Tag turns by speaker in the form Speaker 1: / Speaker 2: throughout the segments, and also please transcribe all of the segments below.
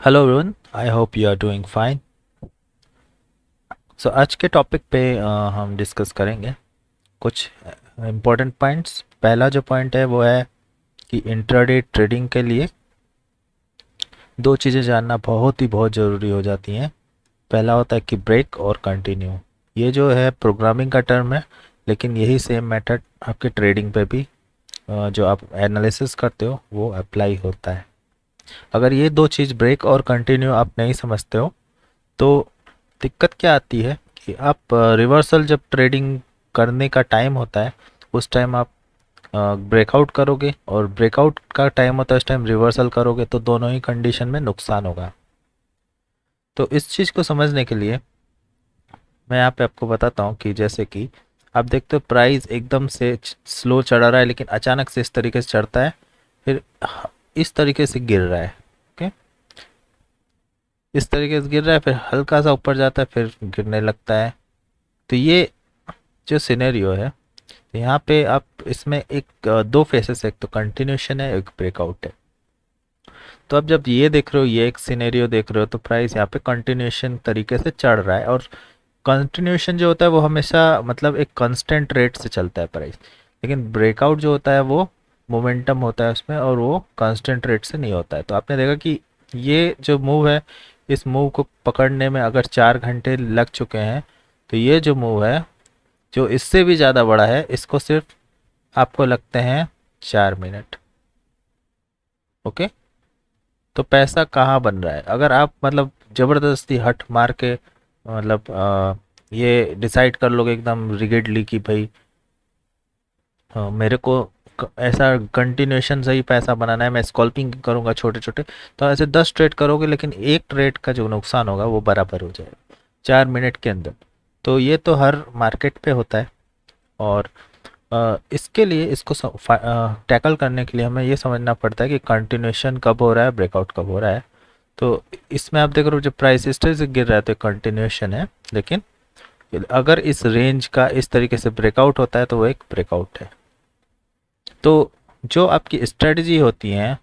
Speaker 1: Hello everyone, I hope you are doing fine. So आज के topic पे हम डिस्कस करेंगे कुछ इम्पोर्टेंट पॉइंट्स। पहला जो पॉइंट है वो है कि इंट्राडे ट्रेडिंग के लिए दो चीज़ें जानना बहुत ज़रूरी हो जाती हैं। पहला होता है कि ब्रेक और कंटिन्यू। ये जो है प्रोग्रामिंग का टर्म है, लेकिन यही सेम मेथड आपके ट्रेडिंग पे भी जो आप एनालिसिस करते हो वो अप्लाई होता है। अगर ये दो चीज़ ब्रेक और कंटिन्यू आप नहीं समझते हो तो दिक्कत क्या आती है कि आप रिवर्सल जब ट्रेडिंग करने का टाइम होता है उस टाइम आप ब्रेकआउट करोगे, और ब्रेकआउट का टाइम होता है उस टाइम रिवर्सल करोगे, तो दोनों ही कंडीशन में नुकसान होगा। तो इस चीज़ को समझने के लिए मैं यहाँ पे आपको बताता हूँ कि जैसे कि आप देखते हो प्राइस एकदम से स्लो चढ़ा रहा है, लेकिन अचानक से इस तरीके से चढ़ता है, फिर इस तरीके से गिर रहा है। ओके, इस तरीके से गिर रहा है, फिर हल्का सा ऊपर जाता है, फिर गिरने लगता है। तो ये जो सिनेरियो है, तो यहाँ पे आप इसमें एक दो फेसेस है, एक तो कंटिन्यूशन है, एक ब्रेकआउट है। तो अब जब ये देख रहे हो, ये एक सिनेरियो देख रहे हो, तो प्राइस यहाँ पे कंटिन्यूशन तरीके से चढ़ रहा है, और कंटिन्यूशन जो होता है वो हमेशा मतलब एक कांस्टेंट रेट से चलता है प्राइस। लेकिन ब्रेकआउट जो होता है वो मोमेंटम होता है उसमें, और वो कांस्टेंट रेट से नहीं होता है। तो आपने देखा कि ये जो मूव है, इस मूव को पकड़ने में अगर 4 घंटे लग चुके हैं, तो ये जो मूव है जो इससे भी ज़्यादा बड़ा है, इसको सिर्फ आपको लगते हैं 4 मिनट। ओके, तो पैसा कहाँ बन रहा है? अगर आप मतलब ज़बरदस्ती हट मार के मतलब ये डिसाइड कर लोगे एकदम रिगिडली कि भाई मेरे को ऐसा कंटिन्यूशन से ही पैसा बनाना है, मैं स्कॉल्पिंग करूंगा छोटे छोटे, तो ऐसे 10 ट्रेड करोगे, लेकिन एक ट्रेड का जो नुकसान होगा वो बराबर हो जाएगा 4 मिनट के अंदर। तो ये तो हर मार्केट पे होता है। और इसके लिए इसको टैकल करने के लिए हमें ये समझना पड़ता है कि कंटिन्यूशन कब हो रहा है, ब्रेकआउट कब हो रहा है। तो इसमें आप देख रहे हो जब प्राइस इस तरह से गिर रहा है तो कंटिन्यूशन है, लेकिन अगर इस रेंज का इस तरीके से ब्रेकआउट होता है तो वो एक ब्रेकआउट है। तो जो आपकी स्ट्रेटजी होती हैं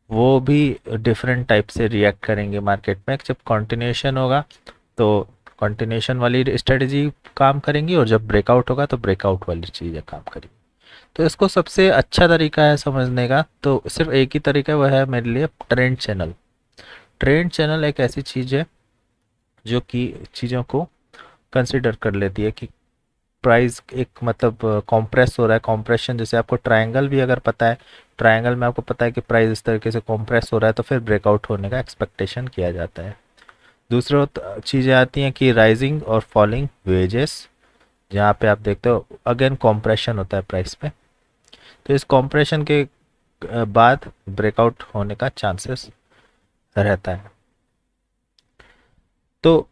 Speaker 1: वो भी डिफरेंट टाइप से रिएक्ट करेंगे मार्केट में। जब कंटिन्यूशन होगा तो कंटिन्यूशन वाली स्ट्रेटजी काम करेंगी, और जब ब्रेकआउट होगा तो ब्रेकआउट वाली चीज़ें काम करेंगी। तो इसको सबसे अच्छा तरीका है समझने का, तो सिर्फ एक ही तरीका है, वह है मेरे लिए ट्रेंड चैनल। ट्रेंड चैनल एक ऐसी चीज़ है जो कि चीज़ों को कंसिडर कर लेती है कि प्राइस एक मतलब कॉम्प्रेस हो रहा है। कॉम्प्रेशन जैसे आपको ट्रायंगल भी अगर पता है, ट्रायंगल में आपको पता है कि प्राइस इस तरीके से कॉम्प्रेस हो रहा है, तो फिर ब्रेकआउट होने का एक्सपेक्टेशन किया जाता है। दूसरा चीज़ें आती हैं कि राइजिंग और फॉलिंग वेजेस, जहाँ पे आप देखते हो अगेन कॉम्प्रेशन होता है प्राइस पे। तो इस कॉम्प्रेशन के बाद ब्रेकआउट होने का चांसेस रहता है। तो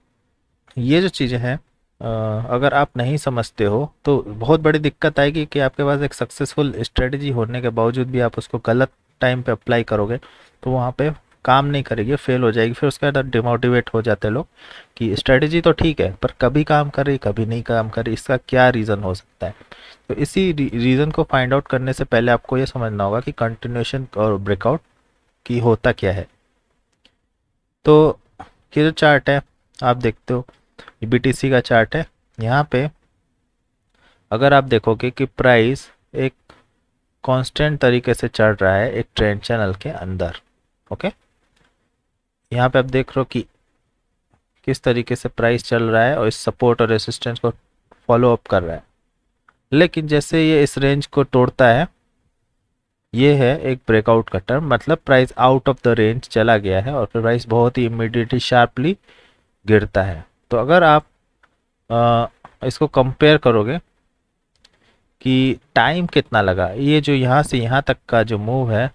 Speaker 1: ये जो चीज़ें हैं अगर आप नहीं समझते हो तो बहुत बड़ी दिक्कत आएगी कि आपके पास एक सक्सेसफुल स्ट्रेटजी होने के बावजूद भी आप उसको गलत टाइम पे अप्लाई करोगे, तो वहाँ पे काम नहीं करेगी, फेल हो जाएगी। फिर उसके बाद डिमोटिवेट हो जाते हैं लोग कि स्ट्रेटजी तो ठीक है पर कभी काम कर रही कभी नहीं काम कर रही, इसका क्या रीज़न हो सकता है। तो इसी रीज़न को फाइंड आउट करने से पहले आपको ये समझना होगा कि कंटिन्यूशन और ब्रेकआउट की होता क्या है। तो ये जो चार्ट है आप देखते हो, बीटीसी का चार्ट है। यहाँ पे अगर आप देखोगे कि प्राइस एक कांस्टेंट तरीके से चढ़ रहा है एक ट्रेंड चैनल के अंदर। ओके, यहाँ पे आप देख रहे हो कि किस तरीके से प्राइस चल रहा है और इस सपोर्ट और रेसिस्टेंस को फॉलो अप कर रहा है। लेकिन जैसे ये इस रेंज को तोड़ता है, ये है एक ब्रेकआउट का टर्म, मतलब price out of the range चला गया है, और फिर प्राइस बहुत ही इमीडिएटली शार्पली गिरता है। तो अगर आप इसको कंपेयर करोगे कि टाइम कितना लगा, ये जो यहाँ से यहाँ तक का जो मूव है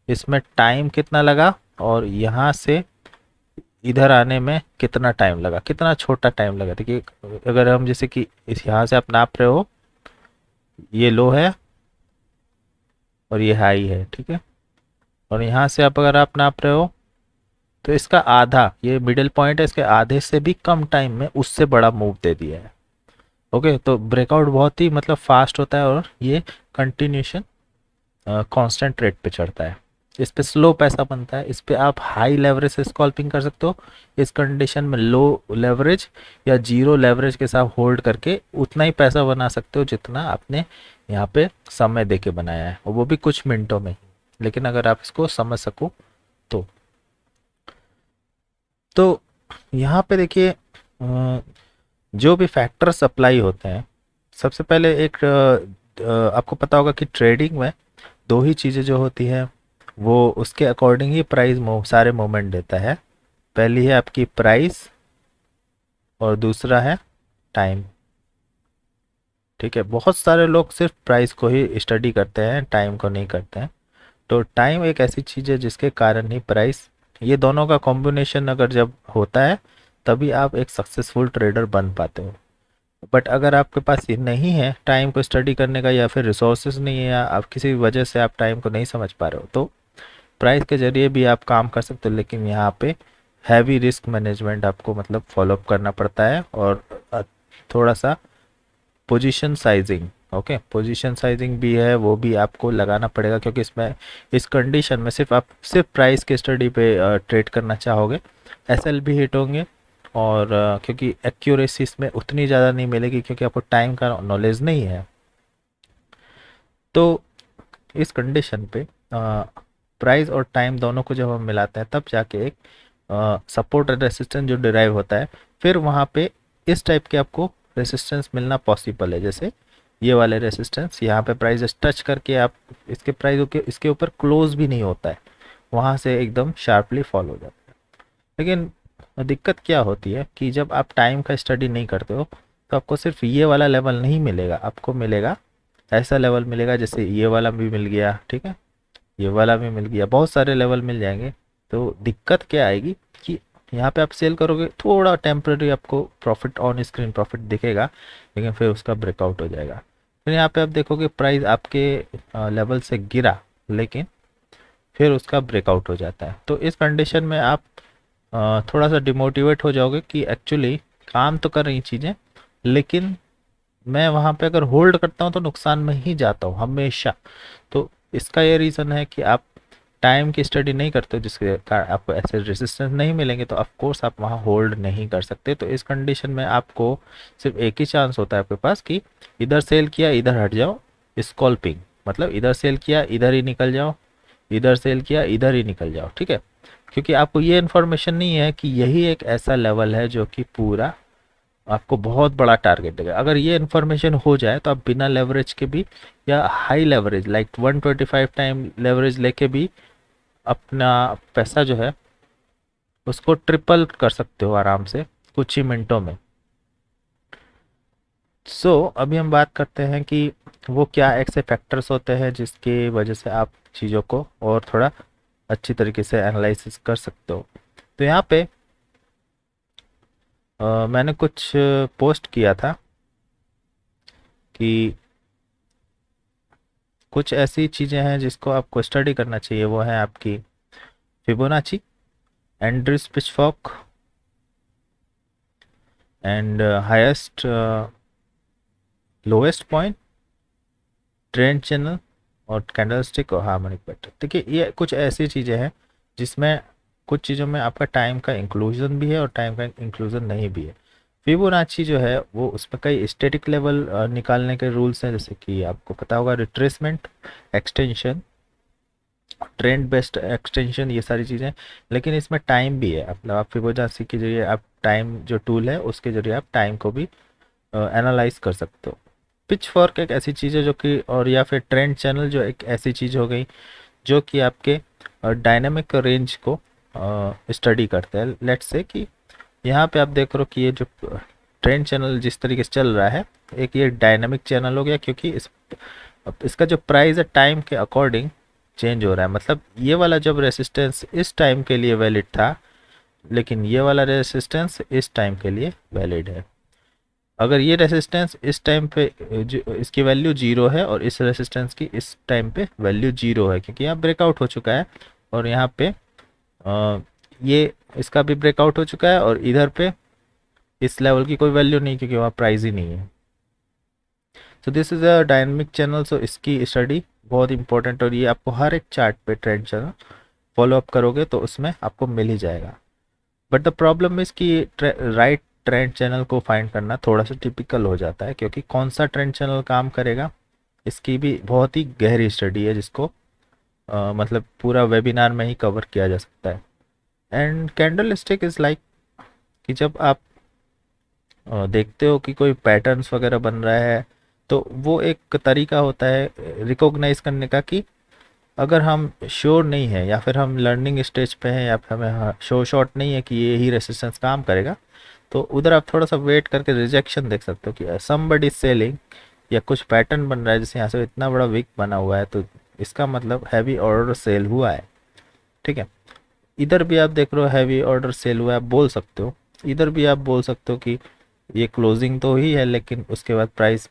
Speaker 1: इसमें टाइम कितना लगा, और यहाँ से इधर आने में कितना टाइम लगा, कितना छोटा टाइम लगा। देखिए अगर हम जैसे कि इस यहाँ से आप नाप रहे हो, ये लो है और ये हाई है, ठीक है, और यहाँ से आप अगर आप नाप रहे हो तो इसका आधा, ये मिडिल पॉइंट है, इसके आधे से भी कम टाइम में उससे बड़ा मूव दे दिया है। ओके, तो ब्रेकआउट बहुत ही मतलब फास्ट होता है, और ये कंटिन्यूशन कांस्टेंट रेट पे चढ़ता है। इस पे स्लो पैसा बनता है, इस पे आप हाई लेवरेज से स्कॉल्पिंग कर सकते हो। इस कंडीशन में लो लेवरेज या जीरो लेवरेज के साथ होल्ड करके उतना ही पैसा बना सकते हो जितना आपने यहाँ पे समय दे के बनाया है, और वो भी कुछ मिनटों में ही। लेकिन अगर आप इसको समझ सको तो तो यहाँ पे देखिए जो भी फैक्टर्स अप्लाई होते हैं, सबसे पहले एक आपको पता होगा कि ट्रेडिंग में दो ही चीज़ें जो होती हैं वो उसके अकॉर्डिंग ही प्राइस सारे मूवमेंट देता है। पहली है आपकी प्राइस और दूसरा है टाइम। ठीक है, बहुत सारे लोग सिर्फ प्राइस को ही स्टडी करते हैं, टाइम को नहीं करते हैं। तो टाइम एक ऐसी चीज़ है जिसके कारण ही प्राइस, ये दोनों का कॉम्बिनेशन अगर जब होता है तभी आप एक सक्सेसफुल ट्रेडर बन पाते हो। बट अगर आपके पास ये नहीं है टाइम को स्टडी करने का, या फिर रिसोर्सेज नहीं है, या आप किसी वजह से आप टाइम को नहीं समझ पा रहे हो, तो प्राइस के जरिए भी आप काम कर सकते हो, लेकिन यहाँ पे हैवी रिस्क मैनेजमेंट आपको मतलब फॉलोअप करना पड़ता है। और थोड़ा सा position sizing, okay, position sizing भी है, वो भी आपको लगाना पड़ेगा, क्योंकि इसमें इस कंडीशन में सिर्फ आप सिर्फ प्राइस के स्टडी पे ट्रेड करना चाहोगे, एसएल भी हिट होंगे। और क्योंकि एक्यूरेसी इसमें उतनी ज़्यादा नहीं मिलेगी क्योंकि आपको टाइम का नॉलेज नहीं है। तो इस कंडीशन पे प्राइस और टाइम दोनों को जब हम मिलाते हैं तब जाके एक सपोर्ट और रेसिस्टेंस जो डिराइव होता है, फिर वहाँ पे इस टाइप के आपको रेसिस्टेंस मिलना पॉसिबल है। जैसे ये वाले रेसिस्टेंस यहाँ पे प्राइस टच करके आप इसके प्राइस के इसके ऊपर क्लोज भी नहीं होता है, वहाँ से एकदम शार्पली फॉल हो जाता है। लेकिन दिक्कत क्या होती है कि जब आप टाइम का स्टडी नहीं करते हो तो आपको सिर्फ ये वाला लेवल नहीं मिलेगा, आपको मिलेगा ऐसा लेवल मिलेगा, जैसे ये वाला भी मिल गया, ठीक है, ये वाला भी मिल गया, बहुत सारे लेवल मिल जाएंगे। तो दिक्कत क्या आएगी कि यहाँ पे आप सेल करोगे, थोड़ा टेम्पररी आपको प्रॉफिट ऑन स्क्रीन प्रॉफिट दिखेगा, लेकिन फिर उसका ब्रेकआउट हो जाएगा। फिर यहाँ पे आप देखोगे प्राइस आपके लेवल से गिरा, लेकिन फिर उसका ब्रेकआउट हो जाता है। तो इस कंडीशन में आप थोड़ा सा डिमोटिवेट हो जाओगे कि एक्चुअली काम तो कर रही चीज़ें, लेकिन मैं वहाँ पे अगर होल्ड करता हूँ तो नुकसान में ही जाता हूँ हमेशा। तो इसका ये रीज़न है कि आप टाइम की स्टडी नहीं करते हो, जिसके कारण आपको ऐसे रेसिस्टेंस नहीं मिलेंगे, तो ऑफ कोर्स आप वहाँ होल्ड नहीं कर सकते। तो इस कंडीशन में आपको सिर्फ एक ही चांस होता है आपके पास कि इधर सेल किया इधर हट जाओ, स्कॉल्पिंग, मतलब इधर सेल किया इधर ही निकल जाओ, इधर सेल किया इधर ही निकल जाओ, ठीक है। क्योंकि आपको ये इन्फॉर्मेशन नहीं है कि यही एक ऐसा लेवल है जो कि पूरा आपको बहुत बड़ा टारगेट देगा। अगर ये इन्फॉर्मेशन हो जाए तो आप बिना लेवरेज के भी, या high leverage like 125 time leverage लेके भी अपना पैसा जो है उसको ट्रिपल कर सकते हो आराम से कुछ ही मिनटों में। अभी हम बात करते हैं कि वो क्या ऐसे फैक्टर्स होते हैं जिसकी वजह से आप चीज़ों को और थोड़ा अच्छी तरीके से एनालिसिस कर सकते हो। तो यहाँ पे मैंने कुछ पोस्ट किया था कि कुछ ऐसी चीज़ें हैं जिसको आपको स्टडी करना चाहिए, वो है आपकी Fibonacci, Andrews pitchfork, and highest lowest point, trend channel, और कैंडलस्टिक और हार्मोनिक पैटर्न। देखिए ये कुछ ऐसी चीज़ें हैं जिसमें कुछ चीज़ों में आपका टाइम का इंक्लूजन भी है और टाइम का इंक्लूजन नहीं भी है। फिबोनाची जो है वो उसमें कई स्टैटिक लेवल निकालने के रूल्स हैं, जैसे कि आपको पता होगा retracement, extension, trend based extension, ये सारी चीज़ें। लेकिन इसमें टाइम भी है, मतलब आप फिबोनाची के जरिए आप टाइम जो टूल है उसके जरिए आप टाइम को भी एनालाइज कर सकते हो। पिच फॉर्क एक ऐसी चीज़ है जो कि, और या फिर ट्रेंड चैनल जो एक ऐसी चीज़ हो गई जो कि आपके डायनामिक रेंज को स्टडी करते हैं। लेट्स से कि यहाँ पे आप देख रहे हो कि ये जो ट्रेंड चैनल जिस तरीके से चल रहा है, एक ये डायनामिक चैनल हो गया, क्योंकि इसका जो प्राइस है टाइम के अकॉर्डिंग चेंज हो रहा है। मतलब ये वाला जब रेसिस्टेंस इस टाइम के लिए वैलिड था, लेकिन ये वाला रेसिस्टेंस इस टाइम के लिए वैलिड है। अगर ये रेसिस्टेंस इस टाइम पे इसकी वैल्यू जीरो है और इस रेसिस्टेंस की इस टाइम पे वैल्यू जीरो है, क्योंकि यहाँ ब्रेकआउट हो चुका है, और यहाँ पे ये इसका भी ब्रेकआउट हो चुका है, और इधर पे इस लेवल की कोई वैल्यू नहीं क्योंकि वहाँ प्राइस ही नहीं है। So this is a dynamic channel, so इसकी स्टडी बहुत इंपॉर्टेंट, और ये आपको हर एक चार्ट पे ट्रेंड चैनल फॉलो अप करोगे तो उसमें आपको मिल ही जाएगा। बट द प्रॉब्लम इज़ कि राइट ट्रेंड चैनल को फाइंड करना थोड़ा सा टिपिकल हो जाता है, क्योंकि कौन सा ट्रेंड चैनल काम करेगा इसकी भी बहुत ही गहरी स्टडी है, जिसको मतलब पूरा वेबिनार में ही कवर किया जा सकता है। And candle stick is like कि जब आप देखते हो कि कोई पैटर्न्स वगैरह बन रहा है, तो वो एक तरीका होता है रिकॉग्नाइज करने का कि अगर हम श्योर नहीं है या फिर हम लर्निंग स्टेज पे हैं या फिर हमें शो शॉर्ट नहीं है कि ये ही रेसिस्टेंस काम करेगा, तो उधर आप थोड़ा सा वेट करके रिजेक्शन देख सकते हो कि समबडी सेलिंग या कुछ पैटर्न बन रहा है, जैसे यहाँ से इतना बड़ा विक बना हुआ है, तो इसका मतलब हैवी ऑर्डर सेल हुआ है। ठीक है, इधर भी आप देख रहे हो हैवी ऑर्डर सेल हुआ है, आप बोल सकते हो। इधर भी आप बोल सकते हो कि ये क्लोजिंग तो ही है लेकिन उसके बाद प्राइस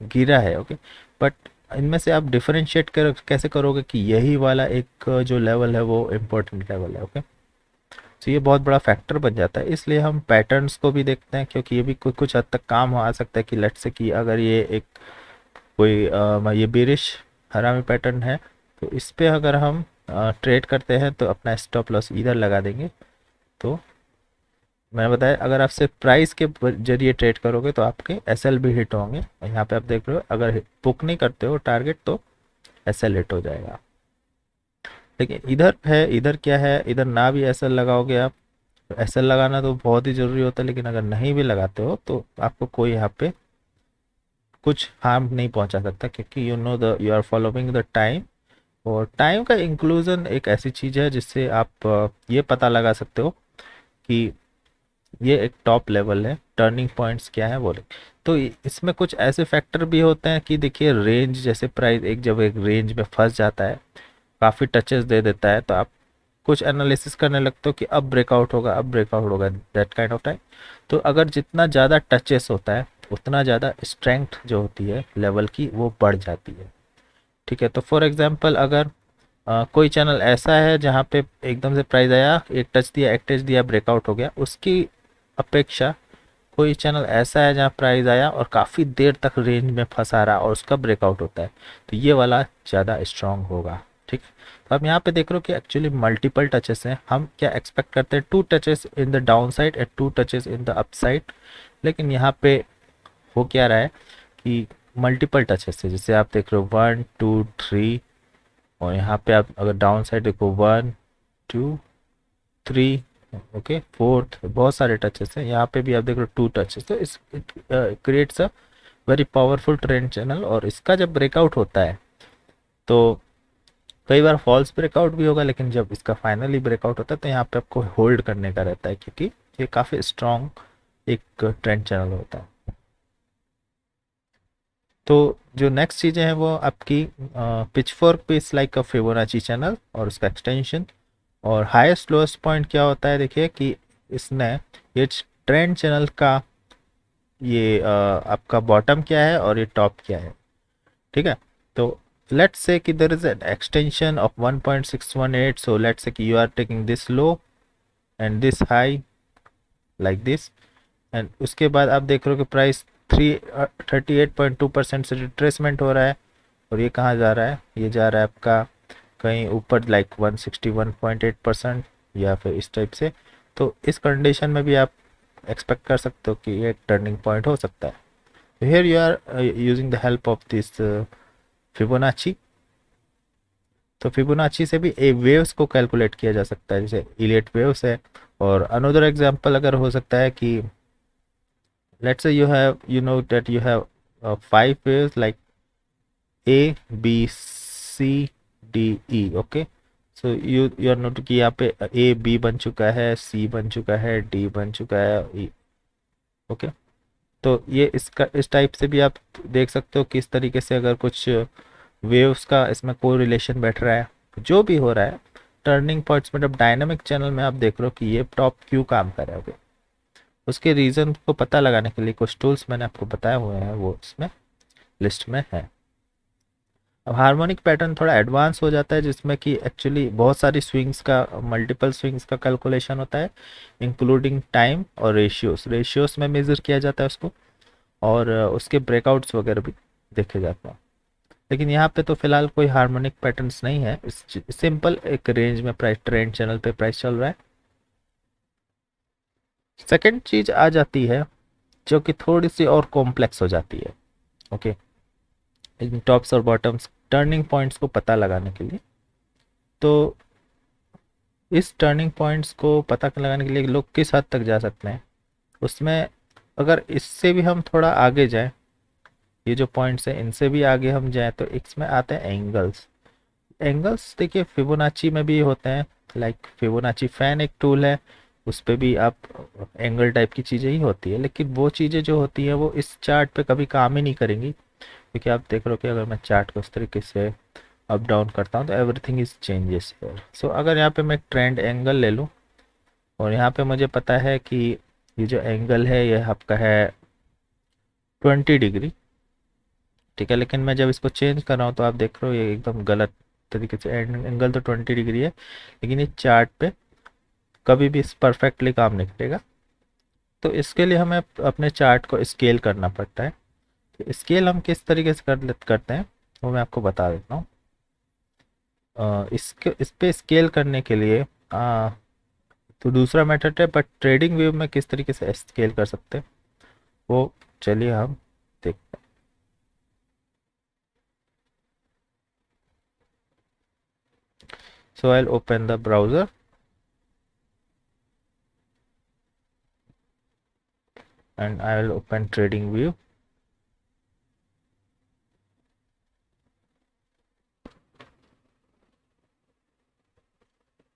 Speaker 1: गिरा है। ओके, बट इनमें से आप डिफरेंशिएट कर कैसे करोगे कि यही वाला एक जो लेवल है वो इम्पोर्टेंट लेवल है। ओके, तो ये बहुत बड़ा फैक्टर बन जाता है, इसलिए हम पैटर्न्स को भी देखते हैं, क्योंकि ये भी कुछ कुछ हद तक काम आ सकता है कि लेट्स से कि अगर ये एक कोई ये बेरिश हरामी पैटर्न है, तो इस पे अगर हम ट्रेड करते हैं तो अपना स्टॉप लॉस इधर लगा देंगे। तो मैंने बताया अगर आप सिर्फ प्राइस के जरिए ट्रेड करोगे तो आपके एसएल भी हिट होंगे, और यहाँ पे आप देख रहे हो अगर बुक नहीं करते हो टारगेट तो एसएल हिट हो जाएगा। लेकिन इधर है, इधर क्या है, इधर ना भी एसएल लगाओगे आप, एसएल लगाना तो बहुत ही ज़रूरी होता है, लेकिन अगर नहीं भी लगाते हो तो आपको कोई यहाँ पे कुछ हार्म नहीं पहुंचा सकता, क्योंकि you know the you are following the time. और टाइम का इंक्लूजन एक ऐसी चीज़ है जिससे आप ये पता लगा सकते हो कि ये एक टॉप लेवल है, टर्निंग पॉइंट्स क्या है बोले। तो इसमें कुछ ऐसे फैक्टर भी होते हैं कि देखिए रेंज, जैसे प्राइस एक जब एक रेंज में फंस जाता है, काफ़ी टचेस दे देता है, तो आप कुछ एनालिसिस करने लगते हो कि अब ब्रेकआउट होगा, अब ब्रेकआउट होगा, दैट काइंड ऑफ टाइम। तो अगर जितना ज़्यादा टचेस होता है उतना ज़्यादा स्ट्रेंथ जो होती है लेवल की वो बढ़ जाती है। ठीक है, तो फॉर एग्जांपल अगर कोई चैनल ऐसा है जहाँ पे एकदम से प्राइस आया, एक टच दिया, एक टच दिया, ब्रेकआउट हो गया, उसकी अपेक्षा कोई चैनल ऐसा है जहाँ प्राइस आया और काफ़ी देर तक रेंज में फंसा रहा और उसका ब्रेकआउट होता है, तो ये वाला ज़्यादा स्ट्रांग होगा। ठीक है, तो आप यहाँ पे देख रहे हो कि एक्चुअली मल्टीपल टचेस हैं। हम क्या एक्सपेक्ट करते हैं, 2 touches in the down side and 2 touches in the up side, लेकिन यहाँ पे हो क्या रहा है कि मल्टीपल टचेस है। जैसे आप देख रहे हो 1 2 3, और यहाँ पे आप अगर डाउन साइड देखो 1 2 3, ओके, फोर्थ, बहुत सारे टचेस हैं। यहाँ पे भी आप देख रहे हो 2 टचेस, तो इस creates a very powerful trend channel. और इसका जब ब्रेकआउट होता है तो कई बार फॉल्स ब्रेकआउट भी होगा, लेकिन जब इसका फाइनली ब्रेकआउट होता है तो यहाँ पे आपको होल्ड करने का रहता है, क्योंकि ये काफ़ी स्ट्रॉन्ग एक ट्रेंड चैनल होता है। तो जो नेक्स्ट चीज़ें हैं वो आपकी पिचफोर्क पे इस लाइक अ फिबोनाची चैनल और उसका एक्सटेंशन। और हाईएस्ट लोएस्ट पॉइंट क्या होता है, देखिए कि इसने ये ट्रेंड चैनल का ये आपका बॉटम क्या है और ये टॉप क्या है। ठीक है, तो लेट्स से कि there is an extension of 1.618, so let's say कि you are taking this low and this high like this, and उसके बाद आप देख रहे हो कि प्राइस 38.2% से रिट्रेसमेंट हो रहा है, और ये कहाँ जा रहा है, ये जा रहा है आपका कहीं ऊपर लाइक 161.8% या फिर इस टाइप से। तो इस कंडीशन में भी आप एक्सपेक्ट कर सकते हो कि ये एक टर्निंग पॉइंट हो सकता है। Here you are using the help of this Fibonacci. तो फिबोनाची से भी ए वेव्स को कैलकुलेट किया जा सकता है, जैसे इलियट वेव्स है। और अनदर एग्जांपल अगर हो सकता है कि let's say you have, you know that you have 5 waves like A B C D E, okay, so you are note कि यहाँ पे A B बन चुका है, C बन चुका है, D बन चुका है, E, ओके। तो ये इसका इस टाइप से भी आप देख सकते हो कि इस तरीके से अगर कुछ वेव्स का इसमें कोई रिलेशन बैठ रहा है, जो भी हो रहा है टर्निंग पॉइंट्स में, जब डायनामिक चैनल में आप देख रहे हो कि ये टॉप क्यों काम कर रहा है, okay? उसके रीज़न को पता लगाने के लिए कुछ टूल्स मैंने आपको बताए हुए हैं, वो इसमें लिस्ट में है। अब हार्मोनिक पैटर्न थोड़ा एडवांस हो जाता है, जिसमें कि एक्चुअली बहुत सारी स्विंग्स का, मल्टीपल स्विंग्स का कैलकुलेशन होता है, इंक्लूडिंग टाइम और रेशियोस में मेज़र किया जाता है उसको, और उसके ब्रेकआउट्स वगैरह भी देखे जाते हैं। लेकिन यहाँ पे तो फिलहाल कोई हार्मोनिक पैटर्न्स नहीं है, सिंपल एक रेंज में प्राइस ट्रेंड चैनल पे प्राइस चल रहा है। सेकंड चीज आ जाती है जो कि थोड़ी सी और कॉम्प्लेक्स हो जाती है। ओके, इन टॉप्स और बॉटम्स टर्निंग पॉइंट्स को पता लगाने के लिए, तो इस टर्निंग पॉइंट्स को पता लगाने के लिए लोग किस हद तक जा सकते हैं उसमें, अगर इससे भी हम थोड़ा आगे जाएं, ये जो पॉइंट्स हैं इनसे भी आगे हम जाएं, तो इसमें आते हैं एंगल्स। एंगल्स देखिए फिबोनाची में भी होते हैं, लाइक फिबोनाची फैन एक टूल है, उस पे भी आप एंगल टाइप की चीज़ें ही होती है, लेकिन वो चीज़ें जो होती हैं वो इस चार्ट पे कभी काम ही नहीं करेंगी, क्योंकि आप देख रहे हो कि अगर मैं चार्ट को इस तरीके से अप डाउन करता हूँ तो एवरीथिंग इज चेंजेस हियर। सो अगर यहाँ पे मैं ट्रेंड एंगल ले लूँ और यहाँ पे मुझे पता है कि ये जो एंगल है ये आपका है 20 डिग्री, ठीक है, लेकिन मैं जब इसको चेंज कर रहा हूँ तो आप देख रहे हो ये एकदम गलत तरीके से, एंगल तो 20 डिग्री है लेकिन ये चार्ट पे कभी भी परफेक्टली काम नहीं करेगा। तो इसके लिए हमें अपने चार्ट को स्केल करना पड़ता है। तो स्केल हम किस तरीके से करते हैं वो मैं आपको बता देता हूँ। इस पे स्केल करने के लिए तो दूसरा मेथड है, बट ट्रेडिंग व्यू में किस तरीके से स्केल कर सकते हैं वो चलिए हम देखते हैं। So I'll open the browser and I will open trading view.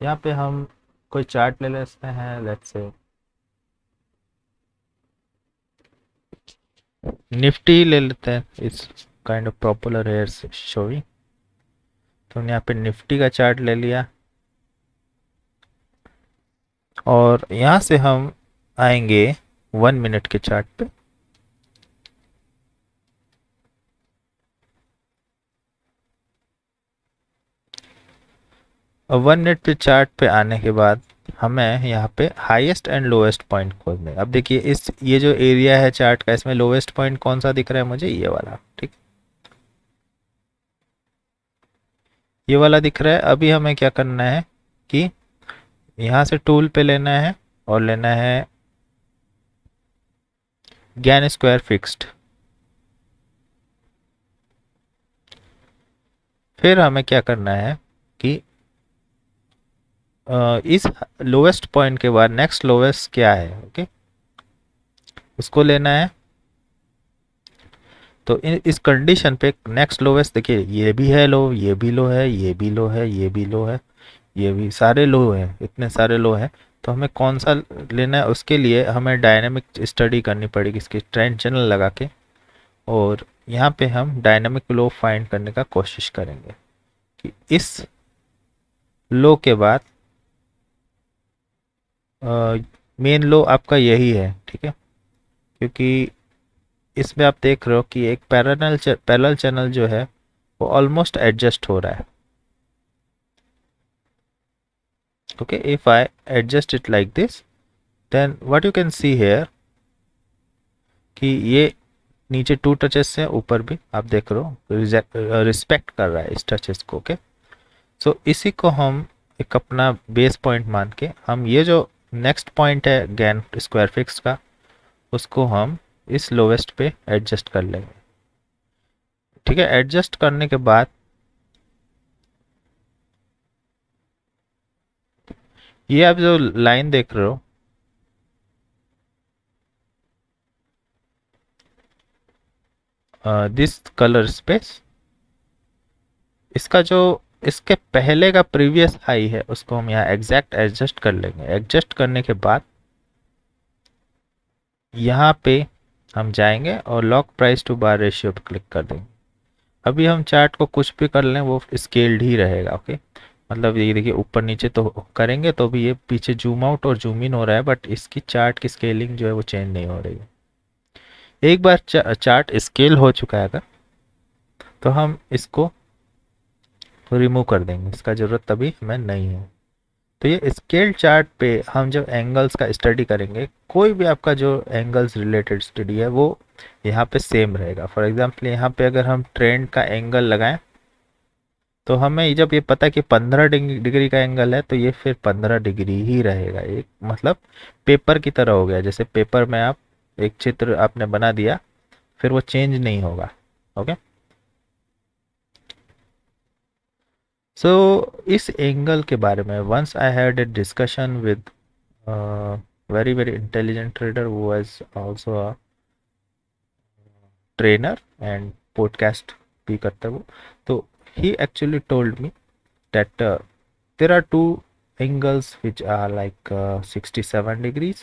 Speaker 1: यहाँ पे हम कोई चार्ट ले लेते हैं, लेट्स से निफ्टी ले लेते हैं, इस kind of popular here showing. तो यहाँ पे निफ्टी का चार्ट ले लिया और यहाँ से हम आएंगे 1 मिनट के चार्ट पे। और 1 मिनट पे चार्ट पे आने के बाद हमें यहाँ पे हाईएस्ट एंड लोएस्ट पॉइंट खोजने। अब देखिए इस ये जो एरिया है चार्ट का, इसमें लोएस्ट पॉइंट कौन सा दिख रहा है मुझे, ये वाला, ठीक, ये वाला दिख रहा है। अभी हमें क्या करना है कि यहाँ से टूल पे लेना है और लेना है गैन स्क्वायर फिक्स्ड। फिर हमें क्या करना है कि इस लोवेस्ट पॉइंट के बाद नेक्स्ट लोवेस्ट क्या है, ओके, उसको लेना है। तो इस कंडीशन पे नेक्स्ट लोवेस्ट देखिए, ये भी है लो, ये भी लो है, ये भी लो है, ये भी लो है, ये भी सारे लो हैं, इतने सारे लो हैं। तो हमें कौन सा लेना है उसके लिए हमें डायनामिक स्टडी करनी पड़ेगी इसकी ट्रेंड चैनल लगा के, और यहाँ पे हम डायनामिक लो फाइंड करने का कोशिश करेंगे कि इस लो के बाद मेन लो आपका यही है, ठीक है, क्योंकि इसमें आप देख रहे हो कि एक पैरेलल चैनल जो है वो ऑलमोस्ट एडजस्ट हो रहा है। Okay, if I adjust it like this then what you can see here कि ये नीचे 2 टचेस से ऊपर भी आप देख रहे हो रिस्पेक्ट कर रहा है इस टचेस को। ओके, सो इसी को हम एक अपना बेस पॉइंट मान के हम ये जो नेक्स्ट पॉइंट है गैन स्क्वायर फिक्स का, उसको हम इस लोवेस्ट पे एडजस्ट कर लेंगे। ठीक है, एडजस्ट करने के बाद ये आप जो लाइन देख रहे हो दिस कलर स्पेस, इसका जो इसके पहले का प्रीवियस हाई है उसको हम यहाँ एग्जैक्ट एडजस्ट कर लेंगे। एडजस्ट करने के बाद यहाँ पे हम जाएंगे और lock price to bar ratio पे क्लिक कर देंगे। अभी हम चार्ट को कुछ भी कर लें वो स्केल्ड ही रहेगा। ओके, मतलब ये देखिए ऊपर नीचे तो करेंगे तो भी ये पीछे जूम आउट और जूम इन हो रहा है, बट इसकी चार्ट की स्केलिंग जो है वो चेंज नहीं हो रही है। एक बार चार्ट स्केल हो चुका है अगर, तो हम इसको रिमूव कर देंगे, इसका ज़रूरत अभी हमें नहीं है। तो ये स्केल चार्ट पे हम जब एंगल्स का स्टडी करेंगे, कोई भी आपका जो एंगल्स रिलेटेड स्टडी है वो यहाँ पे सेम रहेगा। फॉर एग्जांपल यहाँ पे अगर हम ट्रेंड का एंगल लगाएं, तो हमें जब ये पता कि 15 डिग्री का एंगल है तो ये फिर 15 डिग्री ही रहेगा। एक मतलब पेपर की तरह हो गया, जैसे पेपर में आप एक चित्र आपने बना दिया, फिर वो चेंज नहीं होगा। ओके, सो इस एंगल के बारे में once I had a discussion with very very intelligent trader who was also a trainer and podcast भी करता है वो। तो he actually told me that there are two angles which are like 67 degrees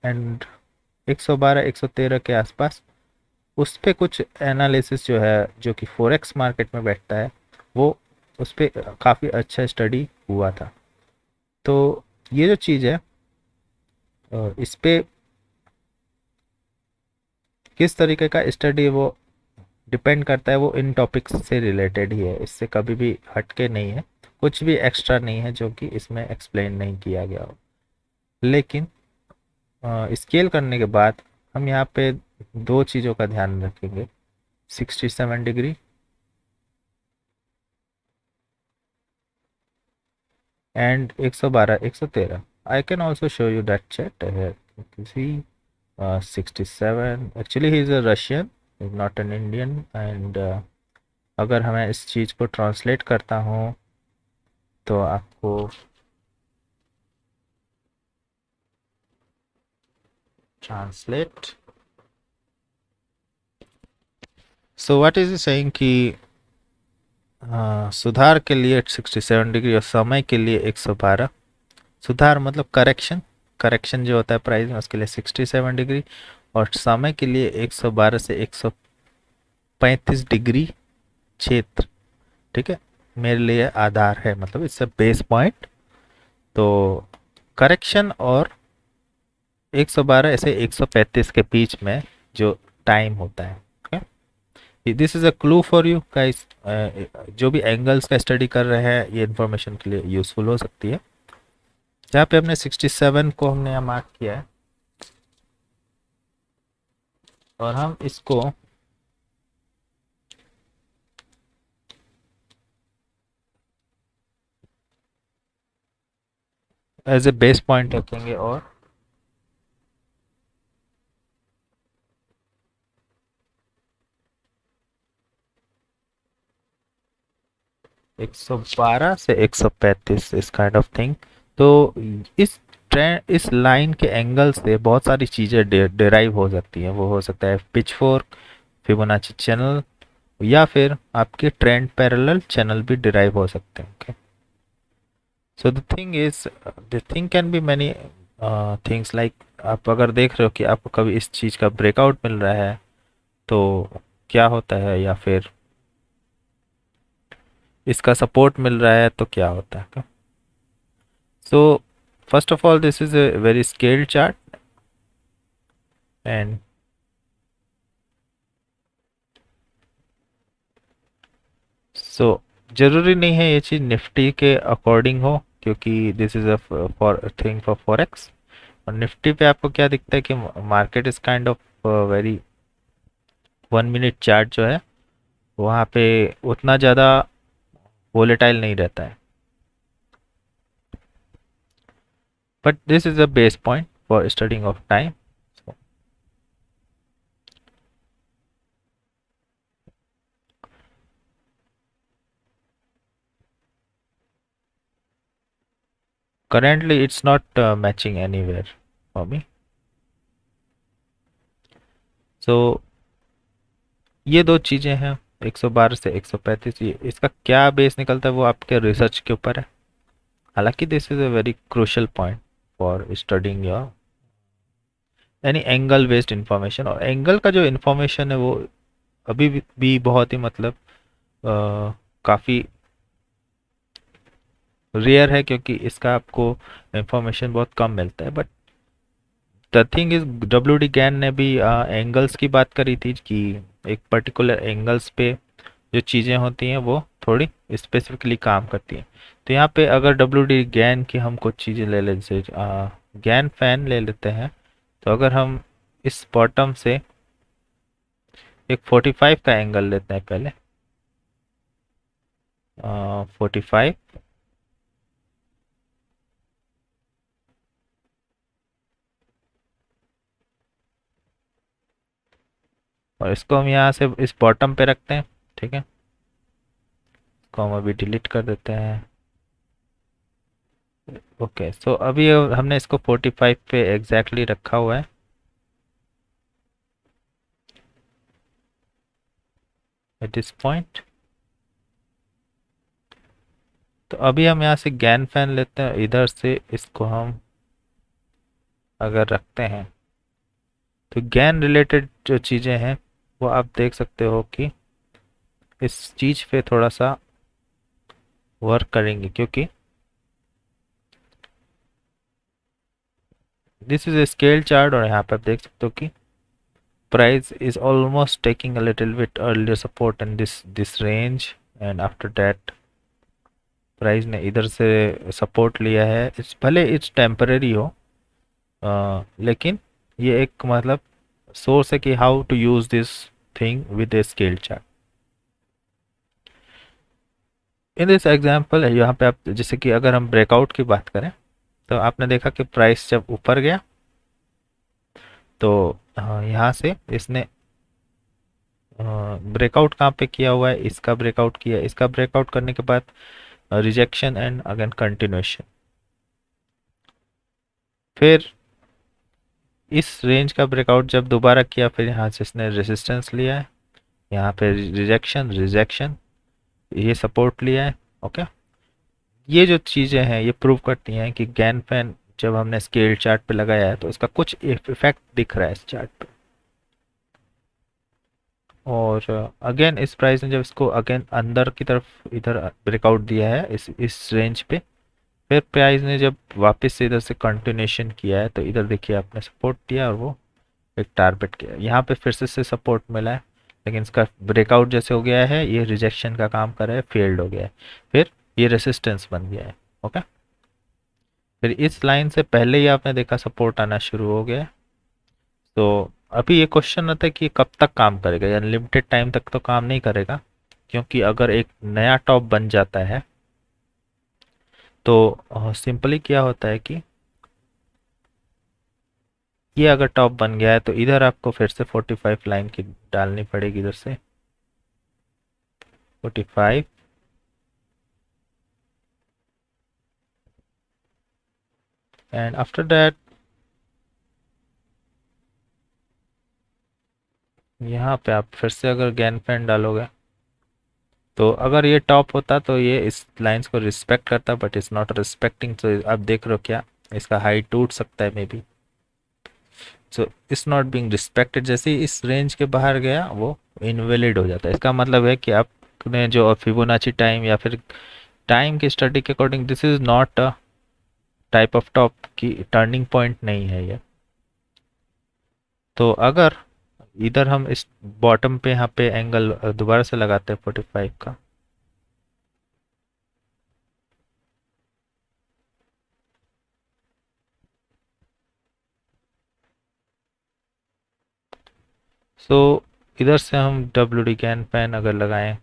Speaker 1: and 112 113 के आसपास। उस पे कुछ एनालिसिस जो है, जो कि फोरेक्स मार्केट में बैठता है, वो उस पे काफ़ी अच्छा स्टडी हुआ था। तो ये जो चीज़ है, इस पे किस तरीके का स्टडी वो डिपेंड करता है, वो इन टॉपिक्स से रिलेटेड ही है, इससे कभी भी हटके नहीं है, कुछ भी एक्स्ट्रा नहीं है जो कि इसमें एक्सप्लेन नहीं किया गया हो। लेकिन स्केल करने के बाद हम यहाँ पे दो चीज़ों का ध्यान रखेंगे, 67 degree and 112 113। I can also show you that chat see 67। Actually he is a Russian, is not an Indian. And अगर हमें इस चीज़ को ट्रांसलेट करता हूँ तो आपको translate, so what is saying कि सुधार के लिए 67 डिग्री और समय के लिए 112। सुधार मतलब करेक्शन, करेक्शन जो होता है प्राइस में, उसके लिए 67 डिग्री, और समय के लिए 112 से 135 डिग्री क्षेत्र। ठीक है, मेरे लिए आधार है, मतलब इससे बेस पॉइंट। तो करेक्शन और 112 ऐसे 135 के बीच में जो टाइम होता है। This is a clue for you guys, जो भी एंगल्स का स्टडी कर रहे हैं ये इन्फॉर्मेशन के लिए यूज़फुल हो सकती है। जहाँ पे हमने 67 को हमने यहाँ मार्क किया है, और हम इसको एज ए बेस पॉइंट रखेंगे, और एक सौ बारह से 135 इस काइंड ऑफ थिंग। तो इस ट्रेंड, इस लाइन के एंगल से बहुत सारी चीज़ें डेराइव हो सकती हैं। वो हो सकता है पिचफोर्क, फिबोनाची चैनल, या फिर आपके ट्रेंड पैरेलल चैनल भी डिराइव हो सकते हैं। Okay, so the thing is, the thing can be many things like, आप अगर देख रहे हो कि आपको कभी इस चीज़ का ब्रेकआउट मिल रहा है तो क्या होता है, या फिर इसका सपोर्ट मिल रहा है तो क्या होता है। So first of all this is a very scaled chart, and सो जरूरी नहीं है ये चीज़ निफ्टी के अकॉर्डिंग हो, क्योंकि this is a for thing for forex. और निफ्टी पे आपको क्या दिखता है कि market is kind of very, 1 minute chart जो है वहाँ पे उतना ज़्यादा वोलेटाइल नहीं रहता है, but this is a base point for studying of time. currently it's not matching anywhere for me। so ये दो चीज़ें हैं, 112 से 135, ये इसका क्या बेस निकलता है वो आपके रिसर्च के ऊपर है। हालांकि this is a very crucial point for studying your any angle based information. और एंगल का जो इंफॉर्मेशन है वो अभी भी बहुत ही मतलब काफ़ी रेयर है, क्योंकि इसका आपको इंफॉर्मेशन बहुत कम मिलता है। But the thing is, W D Gann ने भी एंगल्स की बात करी थी कि एक पर्टिकुलर एंगल्स पे जो चीज़ें होती हैं वो थोड़ी स्पेसिफिकली काम करती हैं। तो यहाँ पे अगर डब्ल्यू डी गैन की हम कुछ चीज़ें ले लें, जैसे गैन फैन ले लेते हैं। तो अगर हम इस बॉटम से एक 45 का एंगल लेते हैं पहले, 45, और इसको हम यहाँ से इस बॉटम पे रखते हैं। ठीक है, इसको हम अभी डिलीट कर देते हैं। ओके, सो अभी हमने इसको 45 पे एग्जैक्टली रखा हुआ है एट दिस पॉइंट। तो अभी हम यहाँ से गैन फैन लेते हैं, इधर से इसको हम अगर रखते हैं तो गैन रिलेटेड जो चीज़ें हैं वो आप देख सकते हो कि इस चीज़ पे थोड़ा सा वर्क करेंगे, क्योंकि this is a scale chart और यहाँ पे आप देख सकते हो कि price is almost taking a little bit earlier support in this range, and after that price ने इधर से सपोर्ट लिया है। इस भले इट्स टेम्पररी हो, लेकिन ये एक मतलब सोर्स है कि how to use this thing with a scale chart. In this example यहाँ पे आप जैसे कि अगर हम ब्रेकआउट की बात करें तो आपने देखा कि प्राइस जब ऊपर गया तो यहाँ से इसने ब्रेकआउट कहाँ पे किया हुआ है, इसका ब्रेकआउट किया, इसका ब्रेकआउट करने के बाद रिजेक्शन एंड अगेन कंटिन्यूएशन। फिर इस रेंज का ब्रेकआउट जब दोबारा किया, फिर यहाँ से इसने रेजिस्टेंस लिया है, यहाँ पे रिजेक्शन रिजेक्शन, ये सपोर्ट लिया है। ओके, ये जो चीज़ें हैं ये प्रूव करती हैं कि गैन फैन जब हमने स्केल चार्ट पे लगाया है तो इसका कुछ इफेक्ट दिख रहा है इस चार्ट पे। और अगेन इस प्राइस ने जब इसको अगेन अंदर की तरफ इधर ब्रेकआउट दिया है इस रेंज पे, फिर प्राइस ने जब वापस से इधर से कंटिन्यूएशन किया है तो इधर देखिए आपने सपोर्ट दिया और वो एक टारगेट किया, यहाँ पे फिर से सपोर्ट मिला है, लेकिन इसका ब्रेकआउट जैसे हो गया है ये रिजेक्शन का काम कर रहा है, फेल्ड हो गया है, फिर ये रेसिस्टेंस बन गया है। ओके, फिर इस लाइन से पहले ही आपने देखा सपोर्ट आना शुरू हो गया है। तो अभी ये क्वेश्चन आता है कि कब तक काम करेगा, यानी लिमिटेड टाइम तक तो काम नहीं करेगा, क्योंकि अगर एक नया टॉप बन जाता है तो सिंपली क्या होता है कि ये अगर टॉप बन गया है तो इधर आपको फिर से 45 लाइन की डालनी पड़ेगी, इधर से 45, एंड आफ्टर दैट यहाँ पे आप फिर से अगर गैन फैन डालोगे तो अगर ये टॉप होता तो ये इस लाइंस को रिस्पेक्ट करता, बट इट्स नॉट रिस्पेक्टिंग। तो आप देख रहे हो क्या इसका हाइट टूट सकता है may be, so it's not being respected. जैसे ही इस रेंज के बाहर गया वो इनवैलिड हो जाता है। इसका मतलब है कि आपने जो फिबोनाची टाइम या फिर टाइम की स्टडी के according this is not a type of top की टर्निंग पॉइंट नहीं है ये। तो अगर इधर हम इस बॉटम पे यहाँ पे एंगल दोबारा से लगाते हैं 45 का, सो इधर से हम डब्ल्यू डी कैन पेन अगर लगाएं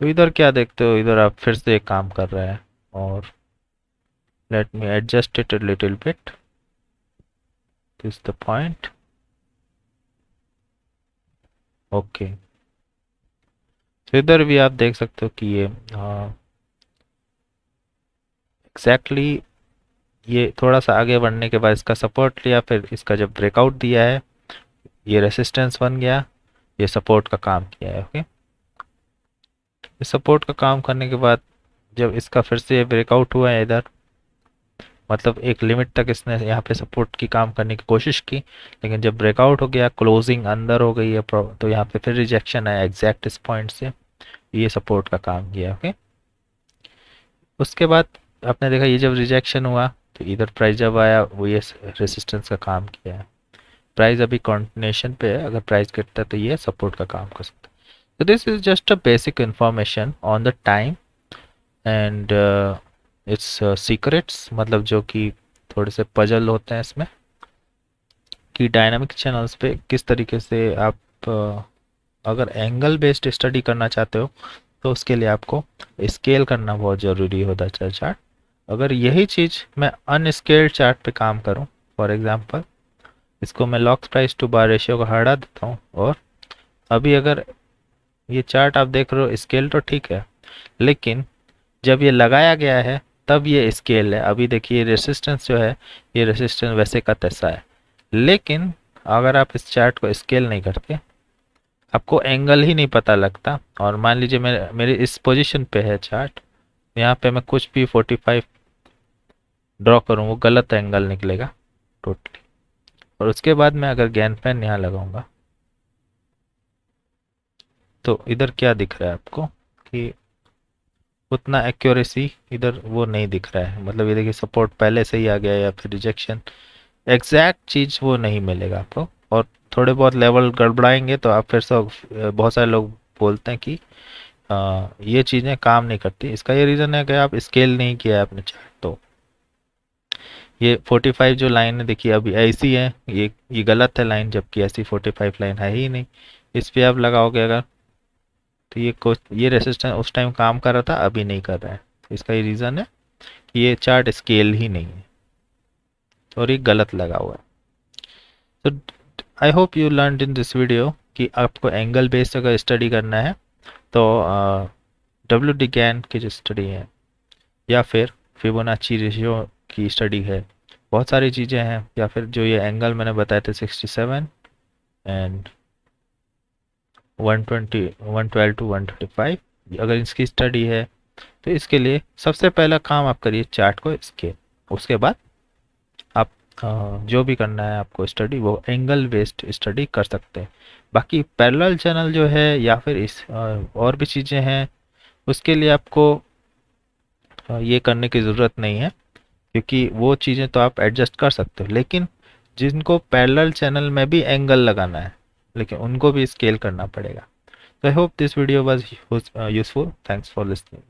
Speaker 1: तो इधर क्या देखते हो, इधर आप फिर से एक काम कर रहे हैं, और let me adjust it a little bit, this the point. Okay, तो इधर भी आप देख सकते हो कि ये एग्जैक्टली ये थोड़ा सा आगे बढ़ने के बाद इसका सपोर्ट लिया, फिर इसका जब ब्रेकआउट दिया है ये रेसिस्टेंस बन गया, ये सपोर्ट का काम किया है। ओके, इस सपोर्ट का काम करने के बाद जब इसका फिर से ब्रेकआउट हुआ है इधर, मतलब एक लिमिट तक इसने यहाँ पे सपोर्ट की काम करने की कोशिश की, लेकिन जब ब्रेकआउट हो गया, क्लोजिंग अंदर हो गई है, तो यहाँ पे फिर रिजेक्शन आया एग्जैक्ट इस पॉइंट से, ये सपोर्ट का काम किया। ओके, उसके बाद आपने देखा ये जब रिजेक्शन हुआ तो इधर प्राइस जब आया वो ये रेसिस्टेंस का काम किया है। प्राइस अभी कंटिन्यूएशन पे है, अगर प्राइस गिरता है तो ये सपोर्ट का काम कर सकता है। तो this is just a basic information on the time and it's secrets, मतलब जो कि थोड़े से पजल होते हैं इसमें, कि डायनामिक चैनल्स पे किस तरीके से आप अगर एंगल बेस्ड स्टडी करना चाहते हो तो उसके लिए आपको स्केल करना बहुत ज़रूरी होता है चार्ट। अगर यही चीज़ मैं अनस्केल्ड चार्ट पे काम करूं, फॉर एग्जांपल इसको मैं locks price to bar ratio को हटा देता हूं, और अभी अगर ये चार्ट आप देख रहे हो स्केल तो ठीक है, लेकिन जब ये लगाया गया है तब ये स्केल है। अभी देखिए रेसिस्टेंस जो है, ये रेसिस्टेंस वैसे का तैसा है, लेकिन अगर आप इस चार्ट को स्केल नहीं करते, आपको एंगल ही नहीं पता लगता, और मान लीजिए मेरे इस पोजीशन पे है चार्ट, यहाँ पे मैं कुछ भी 45 ड्रॉ करूँ वो गलत एंगल निकलेगा टोटली। और उसके बाद मैं अगर गैन पेन यहाँ लगाऊंगा तो इधर क्या दिख रहा है आपको कि उतना एक्यूरेसी इधर वो नहीं दिख रहा है, मतलब ये देखिए सपोर्ट पहले से ही आ गया या फिर रिजेक्शन, एग्जैक्ट चीज़ वो नहीं मिलेगा आपको। और थोड़े बहुत लेवल गड़बड़ाएंगे तो आप फिर से बहुत सारे लोग बोलते हैं कि ये चीज़ें काम नहीं करती। इसका ये रीज़न है कि आप स्केल नहीं किया है आपने चार्ट। तो ये 45 जो लाइन है देखिए अभी ऐसी है, ये गलत है लाइन, जबकि ऐसी 45 लाइन है ही नहीं। इस पे आप लगाओगे अगर तो ये रेसिस्टेंस उस टाइम काम कर रहा था, अभी नहीं कर रहा है। इसका ये रीज़न है कि ये चार्ट स्केल ही नहीं है और ये गलत लगा हुआ है। तो आई hope you learn in this video कि आपको एंगल बेस्ड अगर स्टडी करना है तो डब्ल्यू डी गैन की जो स्टडी है या फिर फिबोनाची रेशियो की स्टडी है, बहुत सारी चीज़ें हैं, या फिर जो ये एंगल मैंने बताए थे 67 एंड 120 112 टू 135, अगर इसकी स्टडी है तो इसके लिए सबसे पहला काम आप करिए चार्ट को स्केल। उसके बाद आप जो भी करना है आपको स्टडी वो एंगल बेस्ड स्टडी कर सकते हैं। बाकी पैरेलल चैनल जो है या फिर इस और भी चीज़ें हैं, उसके लिए आपको ये करने की ज़रूरत नहीं है, क्योंकि वो चीज़ें तो आप एडजस्ट कर सकते हो। लेकिन जिनको पैरेलल चैनल में भी एंगल लगाना है, लेकिन उनको भी स्केल करना पड़ेगा। So I hope this video was useful. Thanks for listening.